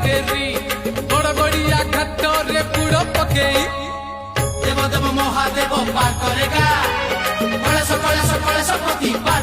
dairy Gadgadia घाटरे बुड़ पकई देव देव महादेव पार करेगा कलेश कलेश कलेश पति पार